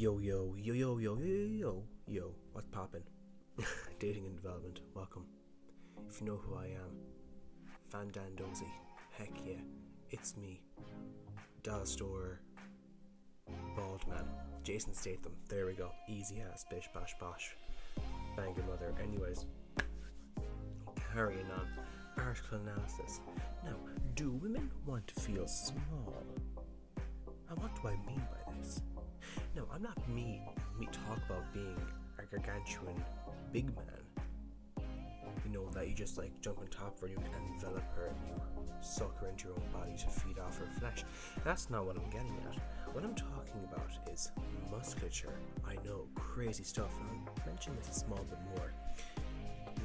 Yo, yo, yo, yo, yo, yo, yo, yo, what's poppin'? Dating and development, welcome. If you know who I am, Fandandozy, heck yeah, it's me. Dollar store, bald man, Jason Statham, there we go, easy ass, bish, bash, bosh, bang your mother. Anyways, carrying on, article analysis. Now, do women want to feel small? And what do I mean by this? No, I'm not me talk about being a gargantuan big man. You know, that you just like jump on top of her and you envelop her and you suck her into your own body to feed off her flesh. That's not what I'm getting at. What I'm talking about is musculature. I know, crazy stuff, and I'll mention this a small bit more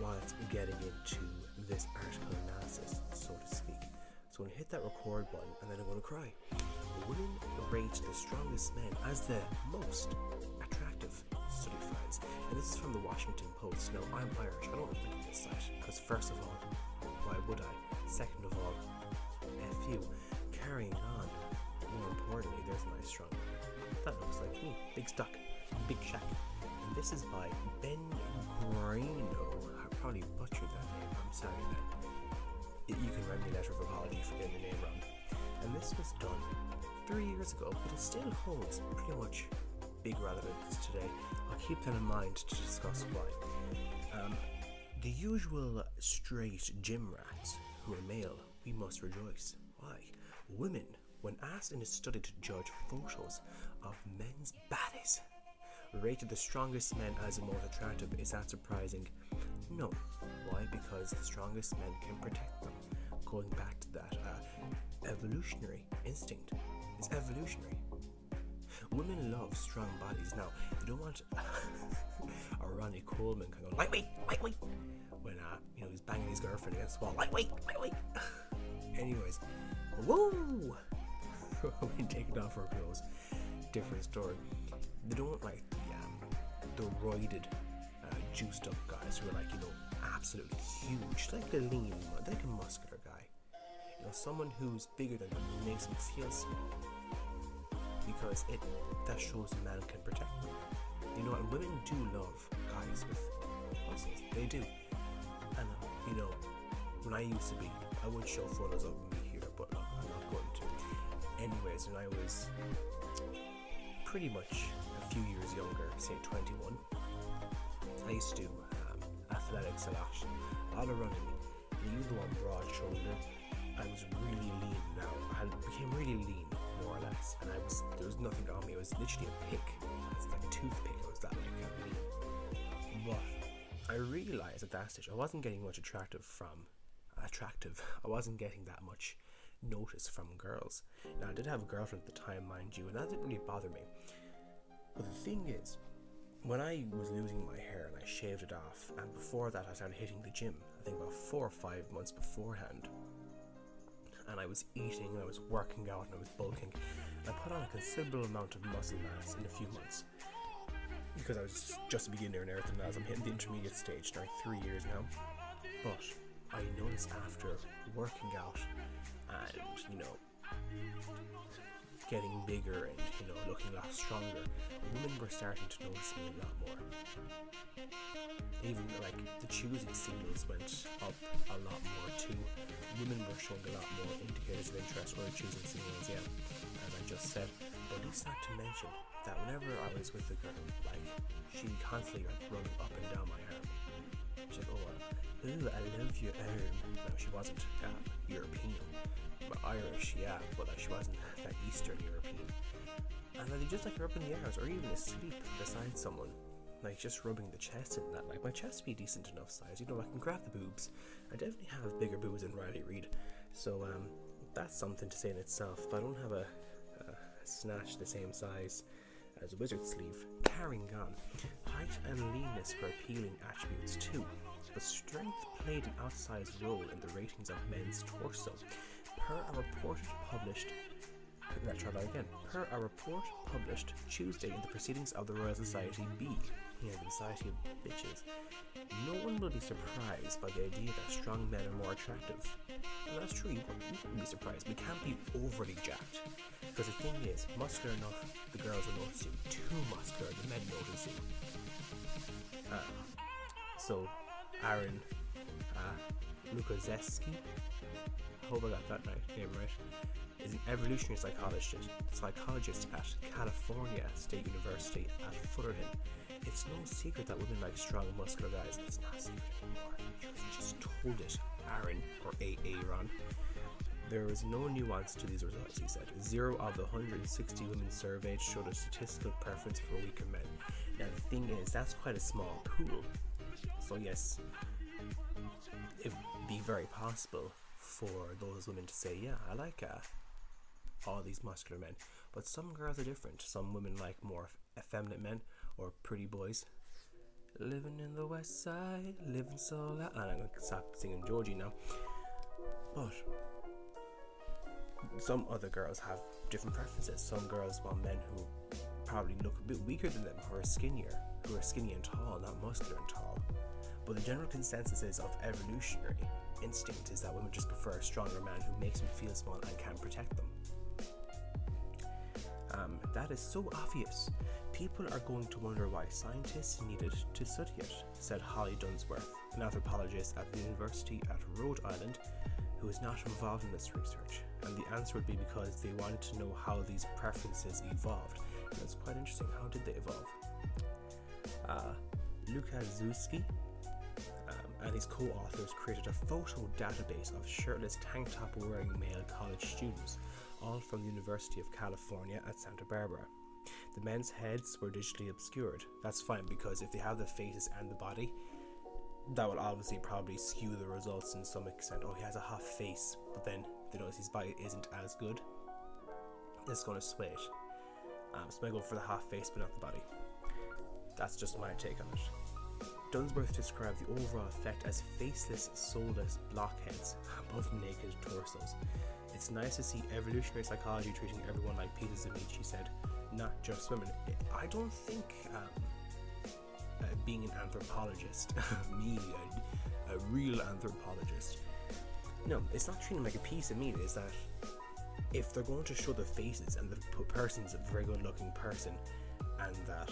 whilst getting into this article analysis, so to speak. So I'm going to hit that record button and then I'm going to cry. Women rate the strongest men as the most attractive, study finds. And this is from the Washington Post. Now, I'm Irish, I don't read this site, because first of all, why would I? Second of all, F you. Carrying on, more importantly, there's a nice strong man. That looks like me. Big Stuck, Big Shack. And this is by Ben Grino. I probably butchered that name, I'm sorry, Ben. You can write me a letter of apology for getting the name wrong. And this was done 3 years ago, but it still holds pretty much big relevance today. I'll keep that in mind to discuss why. The usual straight gym rats who are male, we must rejoice. Why? Women, when asked in a study to judge photos of men's bodies, rated the strongest men as the most attractive. Is that surprising? No. Why? Because the strongest men can protect them. Going back to that evolutionary instinct. It's evolutionary. Women love strong bodies. Now, you don't want a Ronnie Coleman kind of lightweight, when he's banging his girlfriend against the wall. Lightweight. Anyways, woo! We take it off our clothes. Different story. They don't like the roided, juiced up guys who are absolutely huge, like a lean, like a muscular guy. Someone who's bigger than them makes them feel small, because that shows a man can protect them. And women do love guys with muscles. They do. And when I used to be, I would show photos of me here, but I'm not going to. Anyways, when I was pretty much a few years younger, say 21, I used to do athletics a lot of running. And you know, I'm broad shouldered. I was really lean now. I became really lean, more or less, and there was nothing on me. It was literally a pick. It's like a toothpick. I was that lean. But I realized at that stage I wasn't getting much attractive. I wasn't getting that much notice from girls. Now, I did have a girlfriend at the time, mind you, and that didn't really bother me. But the thing is, when I was losing my hair and I shaved it off, and before that I started hitting the gym, I think about 4 or 5 months beforehand, and I was eating and I was working out and I was bulking, I put on a considerable amount of muscle mass in a few months, because I was just a beginner and everything else. I'm hitting the intermediate stage now, 3 years now. But I noticed after working out and getting bigger and looking a lot stronger, women were starting to notice me a lot more. Even the choosing signals went up a lot more too. Women were showing a lot more indicators of interest or choosing signals, yeah, as I just said. But it's not to mention that whenever I was with a girl, she constantly running up and down my arm. She's like, ooh, I love your arm. No, she wasn't European, but Irish, yeah, but she wasn't that Eastern European. And they just rubbing the arms, or even asleep beside someone, just rubbing the chest and that. My chest be decent enough size, I can grab the boobs. I definitely have bigger boobs than Riley Reid, so that's something to say in itself. But I don't have a snatch the same size as a wizard sleeve. Carrying on, height and leanness were appealing attributes too, but strength played an outsized role in the ratings of men's torso. Per a report published Tuesday in the Proceedings of the Royal Society B. the society of bitches, no one will be surprised by the idea that strong men are more attractive. And that's true, you wouldn't be surprised. We can't be overly jacked. Because the thing is, muscular enough, the girls will notice you. Too muscular, the men notice you. So, Aaron Lukaczewski, I hope I got that name right, is an evolutionary psychologist at California State University at Fullerton. It's no secret that women like strong, muscular guys. It's not a secret anymore. You just told it, Aaron, or Aaron. There is no nuance to these results, he said. 0 of the 160 women surveyed showed a statistical preference for weaker men. Now the thing is, that's quite a small pool. So yes, it'd be very possible for those women to say, yeah, I like all these muscular men. But some girls are different. Some women like more effeminate men or pretty boys. Living in the west side, living so loud. And I'm going to stop singing Georgie now. But some other girls have different preferences. Some girls want men who probably look a bit weaker than them, who are skinny and tall, not muscular and tall. But the general consensus is of evolutionary instinct is that women just prefer a stronger man who makes them feel small and can protect them. That is so obvious. People are going to wonder why scientists needed to study it, said Holly Dunsworth, an anthropologist at the University at Rhode Island, who is not involved in this research. And the answer would be because they wanted to know how these preferences evolved. And that's quite interesting. How did they evolve? Lukaczewski and his co-authors created a photo database of shirtless tank top wearing male college students, all from the University of California at Santa Barbara. The men's heads were digitally obscured. That's fine, because if they have the faces and the body, that will obviously probably skew the results in some extent. Oh, he has a half face, but then they notice his body isn't as good. It's going to sway it. So I go for the half face but not the body. That's just my take on it. Dunsworth described the overall effect as faceless, soulless blockheads above naked torsos. It's nice to see evolutionary psychology treating everyone like pieces of meat, she said, not just women. I don't think being an anthropologist, me, a real anthropologist, no, it's not treating them like a piece of meat. Is that if they're going to show the faces and the person's a very good looking person and that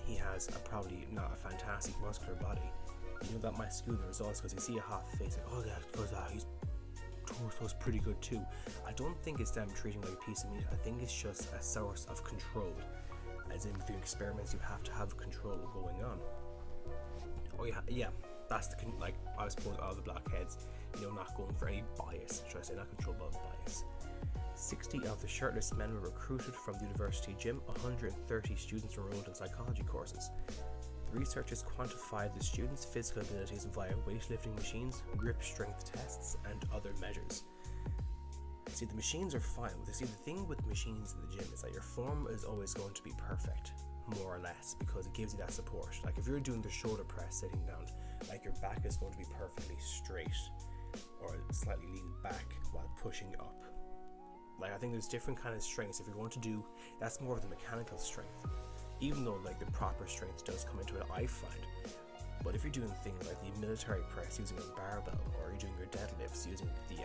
he has probably not a fantastic muscular body, you know, that might skew the results, because you see a half face like, oh yeah, because his torso's pretty good too. I don't think it's them treating like a piece of meat. I think it's just a source of control, as in doing experiments you have to have control going on. Oh yeah, that's the like, I suppose all the blockheads, you know, not going for any bias, should I say, not control but bias. 60 of the shirtless men were recruited from the university gym. 130 students enrolled in psychology courses. The researchers quantified the students' physical abilities via weightlifting machines, grip strength tests, and other measures. See, the machines are fine. See, the thing with machines in the gym is that your form is always going to be perfect, more or less, because it gives you that support. Like if you're doing the shoulder press sitting down, like your back is going to be perfectly straight or slightly leaned back while pushing up. Like, I think there's different kind of strengths. If you're going to do, that's more of the mechanical strength, even though like the proper strength does come into it, I find. But if you're doing things like the military press using a barbell, or you're doing your deadlifts using the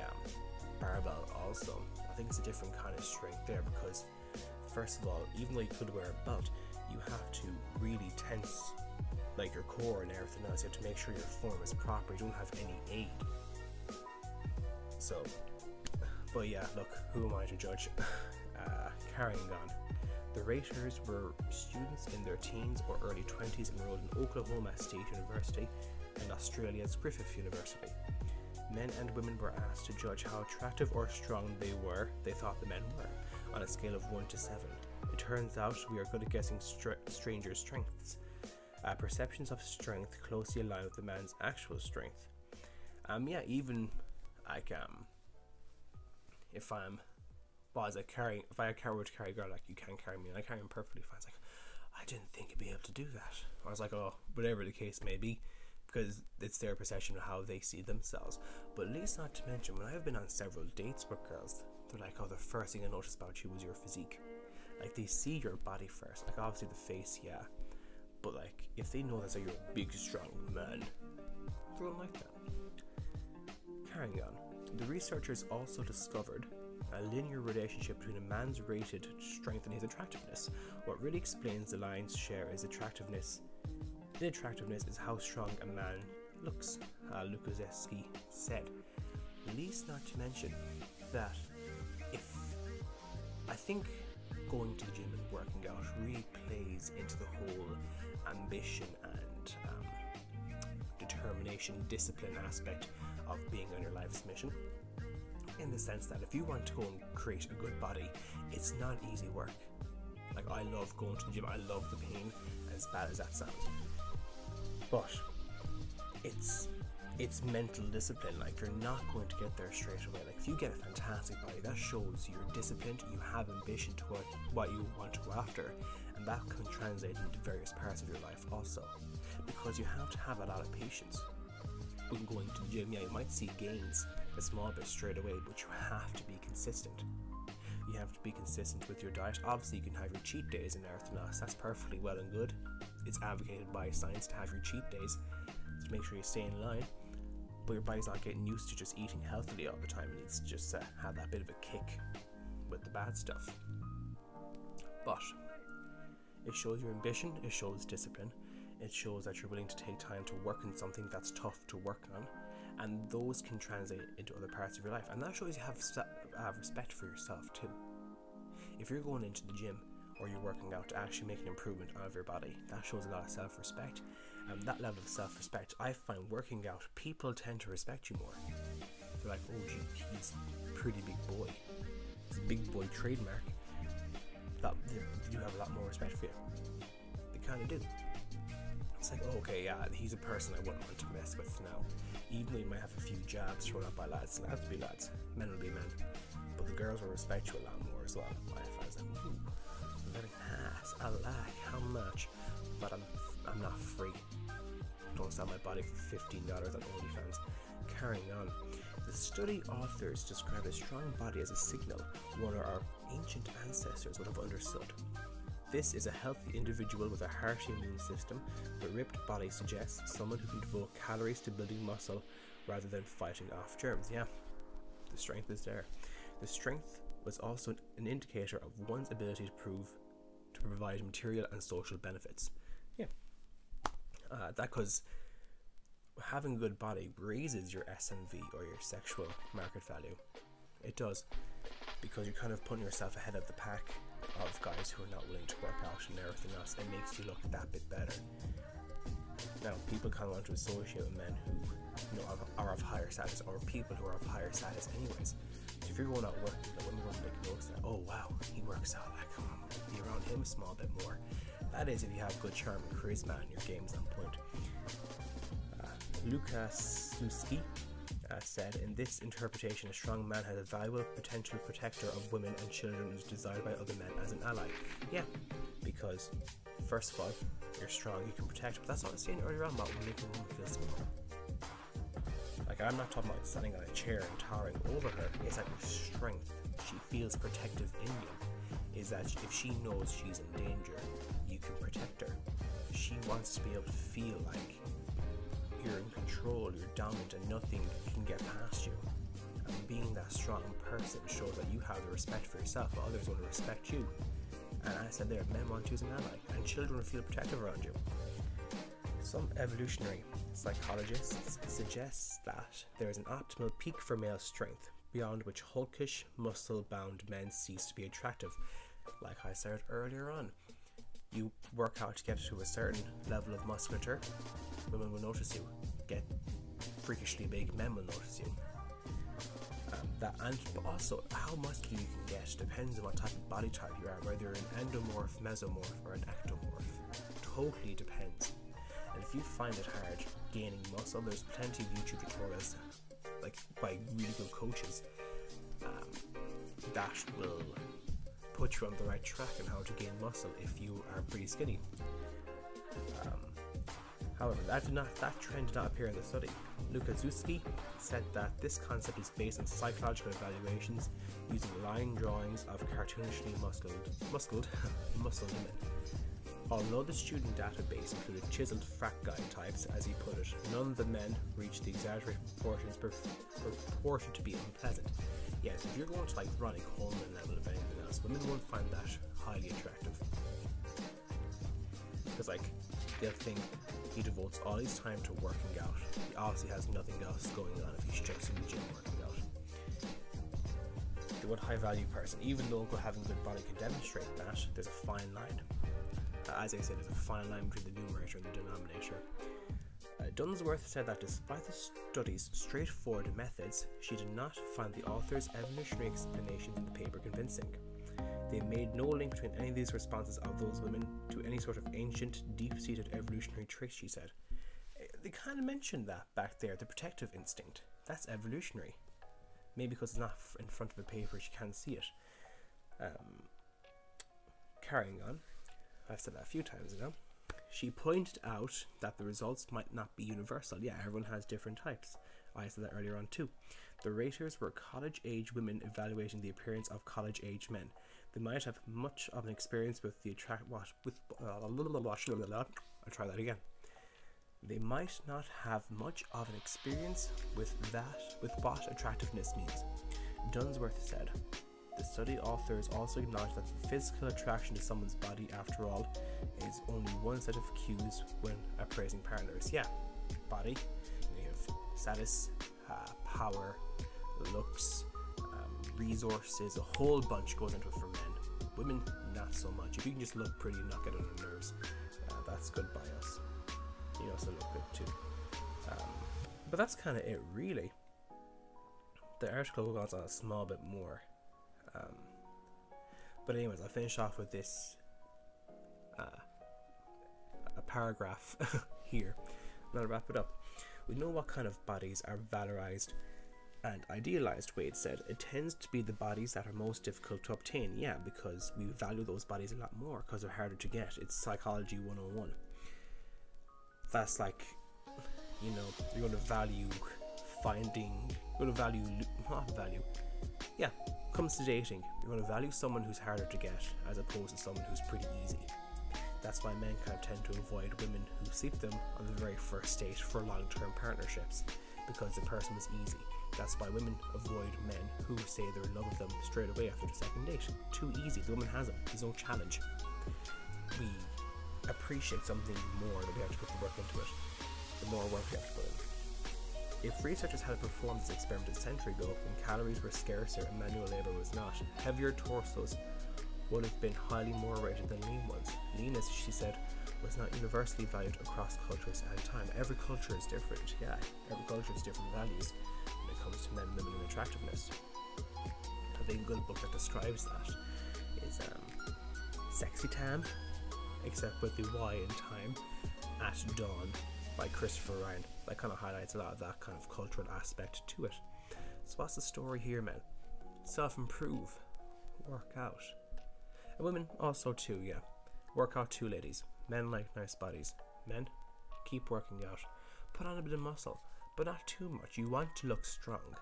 barbell also, I think it's a different kind of strength there, because first of all, even though you could wear a belt, you have to really tense like your core and everything else. You have to make sure your form is proper, you don't have any aid. So, but yeah, look, who am I to judge? Carrying on. The raters were students in their teens or early 20s enrolled in Oklahoma State University and Australia's Griffith University. Men and women were asked to judge how attractive or strong they thought the men were, on a scale of 1 to 7. It turns out we are good at guessing strangers' strengths. Perceptions of strength closely align with the man's actual strength. Even like if I were to carry a girl, like, you can't carry me, and I carry him perfectly fine. It's like, I didn't think I'd be able to do that. I was like, oh, whatever the case may be, because it's their perception of how they see themselves. But at least not to mention, when I've been on several dates with girls, they're like, oh, the first thing I noticed about you was your physique. Like, they see your body first. Like, obviously the face, yeah, But like, if they know that you're a big, strong man, they won't like that. Carrying on, the researchers also discovered a linear relationship between a man's rated strength and his attractiveness. What really explains the lion's share is attractiveness. The attractiveness is how strong a man looks, Lukaczewski said. Least not to mention that I think going to the gym and working out really plays into the whole ambition and determination, discipline aspect of being on your life's mission, in the sense that if you want to go and create a good body, it's not easy work. Like, I love going to the gym, I love the pain, as bad as that sounds, but it's mental discipline. Like, you're not going to get there straight away. Like, if you get a fantastic body, that shows you're disciplined, you have ambition to what you want to go after, and that can translate into various parts of your life also, because you have to have a lot of patience. When going to the gym, yeah, you might see gains a small bit straight away, but you have to be consistent. You have to be consistent with your diet. Obviously, you can have your cheat days and everything else. That's perfectly well and good. It's advocated by science to have your cheat days to make sure you stay in line. But your body's not getting used to just eating healthily all the time. It needs to just have that bit of a kick with the bad stuff. But it shows your ambition, it shows discipline, it shows that you're willing to take time to work on something that's tough to work on, and those can translate into other parts of your life. And that shows you have respect for yourself too. If you're going into the gym or you're working out to actually make an improvement out of your body, that shows a lot of self-respect. And that level of self-respect, I find working out, people tend to respect you more. They're like, oh gee, he's a pretty big boy. It's a big boy trademark. They do have a lot more respect for you. They kind of do. It's like, oh, okay, yeah, he's a person I wouldn't want to mess with now. Even though you might have a few jabs thrown out by lads. Lads will be lads, men will be men. But the girls will respect you a lot more as well. I was like, ooh, very nice, I like how much, but I'm not free. Don't sell my body for $15 on OnlyFans. Carrying on, the study authors describe a strong body as a signal one of our ancient ancestors would have understood. This is a healthy individual with a hearty immune system. The ripped body suggests someone who can devote calories to building muscle rather than fighting off germs. Yeah, the strength is there. The strength was also an indicator of one's ability to provide material and social benefits. Yeah, because having a good body raises your SMV, or your sexual market value. It does, because you're kind of putting yourself ahead of the pack of guys who are not willing to work out and everything else. It makes you look that bit better. Now, people kind of want to associate with men who, are of higher status, or people who are of higher status anyways. So if you're going out working, the women will make notice that, oh wow, he works out, like, come on, be around him a small bit more. That is if you have good charm and charisma and your game's on point. Lukaczewski said, in this interpretation, a strong man has a valuable potential protector of women and children and is desired by other men as an ally. Yeah, because first of all, you're strong, you can protect, but that's what I was saying earlier on about making a woman feel small. Like, I'm not talking about standing on a chair and towering over her. It's like your strength. She feels protective in you. Is that if she knows she's in danger, you can protect her. She wants to be able to feel like you're in control, you're dominant, and nothing can get past you. And being that strong person shows that you have the respect for yourself, but others want to respect you. And I said there, men want you as an ally, and children will feel protective around you. Some evolutionary psychologists suggest that there is an optimal peak for male strength, beyond which hulkish, muscle-bound men cease to be attractive. Like I said earlier on, you work out to get to a certain level of musculature, women will notice you. Get freakishly big, men will notice you. But also, how muscular you can get depends on what type of body type you are, whether you're an endomorph, mesomorph, or an ectomorph. Totally depends. And if you find it hard gaining muscle, there's plenty of YouTube tutorials, like by really good coaches, that will put you on the right track on how to gain muscle if you are pretty skinny. However, that trend did not appear in the study. Lukaczewski said that this concept is based on psychological evaluations using line drawings of cartoonishly muscled women. Although the student database included chiseled frat guy types, as he put it, none of the men reached the exaggerated proportions purported to be unpleasant. Yes, if you're going to like Ronnie Coleman level of anything else, women won't find that highly attractive. Because like, they'll think he devotes all his time to working out. He obviously has nothing else going on if he's just in the gym working out. The one high value person, even though having a good body can demonstrate that, there's a fine line. As I said, there's a fine line between the numerator and the denominator. Dunsworth said that despite the study's straightforward methods, she did not find the author's evolutionary explanations in the paper convincing. They made no link between any of these responses of those women to any sort of ancient, deep-seated evolutionary traits, she said. They kind of mentioned that back there, the protective instinct. That's evolutionary. Maybe because it's not in front of a paper, she can't see it. Carrying on. I've said that a few times now. She pointed out that the results might not be universal. Yeah, everyone has different types. I said that earlier on too. The raters were college-age women evaluating the appearance of college-age men. They might have much of an experience with the I'll try that again. They might not have much of an experience with what attractiveness means, Dunsworth said. The study authors also acknowledged that the physical attraction to someone's body, after all, is only one set of cues when appraising partners. Yeah, body, you have status, power, looks, resources, a whole bunch goes into it for men. Women, not so much. If you can just look pretty and not get on their nerves, that's good by us. You also look good too. But that's kind of it, really. The article goes on a small bit more. But anyways, I'll finish off with this a paragraph here, and I'll wrap it up. We know what kind of bodies are valorized and idealized, Wade said. It tends to be the bodies that are most difficult to obtain. Yeah, because we value those bodies a lot more because they're harder to get. It's psychology 101. That's like, you know, you're going to value comes to dating, you're going to value someone who's harder to get as opposed to someone who's pretty easy. That's why men kind of tend to avoid women who seek them on the very first date for long-term partnerships, because the person was easy. That's why women avoid men who say they're in love with them straight away after the second date. Too easy. The woman has them. There's no challenge. We appreciate something more that we have to put the work into it. The more work we have to put in. If researchers had performed this experiment a century ago, when calories were scarcer and manual labour was not, heavier torsos would have been highly more rated than lean ones. Leanness, she said, was not universally valued across cultures and time. Every culture is different, yeah. Every culture has different values when it comes to men, women, and attractiveness. I think a good book that describes that is Sexy Time, except with the Y in time, at dawn, by Christopher Ryan. That kind of highlights a lot of that kind of cultural aspect to it. So what's the story here, men? Self-improve. Work out. And women also too, yeah. Work out too, ladies. Men like nice bodies. Men, keep working out. Put on a bit of muscle, but not too much. You want to look strong.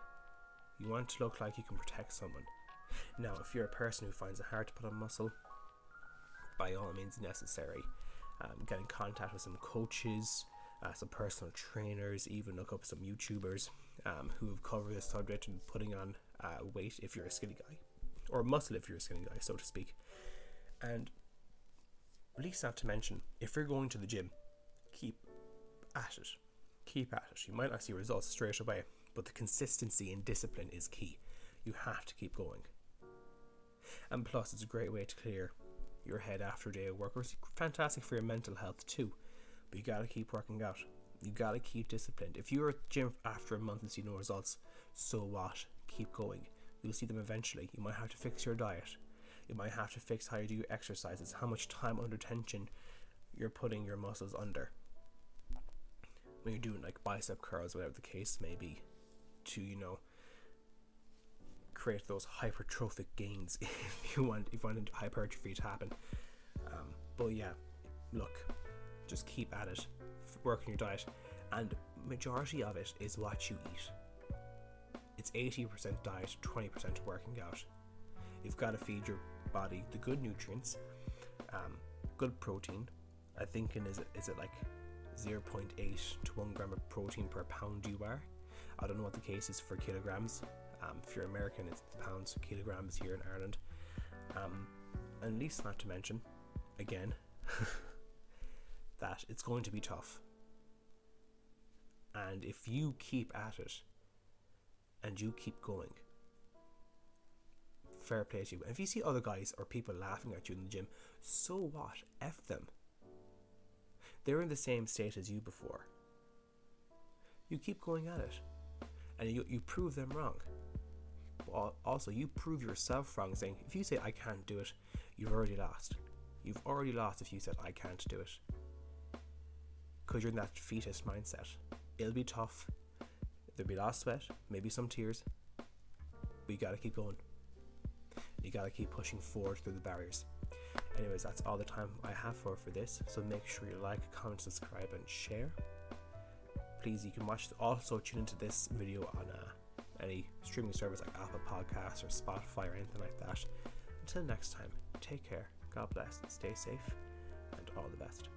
You want to look like you can protect someone. Now, if you're a person who finds it hard to put on muscle, by all means necessary. Get in contact with some coaches, some personal trainers, even look up some YouTubers who have covered this subject and putting on weight if you're a skinny guy, or muscle if you're a skinny guy, so to speak. And at least not to mention, if you're going to the gym, keep at it. Keep at it. You might not see results straight away, but the consistency and discipline is key. You have to keep going. And plus, it's a great way to clear your head after a day of work. It's fantastic for your mental health too. But you gotta keep working out. You gotta keep disciplined. If you're at the gym after a month and see no results, so what? Keep going. You'll see them eventually. You might have to fix your diet. You might have to fix how you do your exercises, how much time under tension you're putting your muscles under when you're doing like bicep curls, whatever the case may be, to, you know, create those hypertrophic gains if you want hypertrophy to happen. But yeah, look, just keep at it, work on your diet, and majority of it is what you eat. It's 80% diet, 20% working out. You've got to feed your body the good nutrients, good protein. I think is it like 0.8 to 1 gram of protein per pound you are. I don't know what the case is for kilograms. If you're American, it's pounds, kilograms here in Ireland. And least not to mention, again, that it's going to be tough. And if you keep at it and you keep going, fair play to you. And if you see other guys or people laughing at you in the gym, so what? F them. They're in the same state as you before. You keep going at it, and you prove them wrong. Also, you prove yourself wrong, saying, if you say I can't do it, you've already lost. You've already lost if you said I can't do it, because you're in that defeatist mindset. It'll be tough. There'll be a lot of sweat, maybe some tears, but you gotta keep going. You gotta keep pushing forward through the barriers. Anyways, that's all the time I have for this, so make sure you like, comment, subscribe and share. Please, you can also tune into this video on any streaming service like Apple Podcasts or Spotify or anything like that. Until next time, take care, God bless, stay safe, and all the best.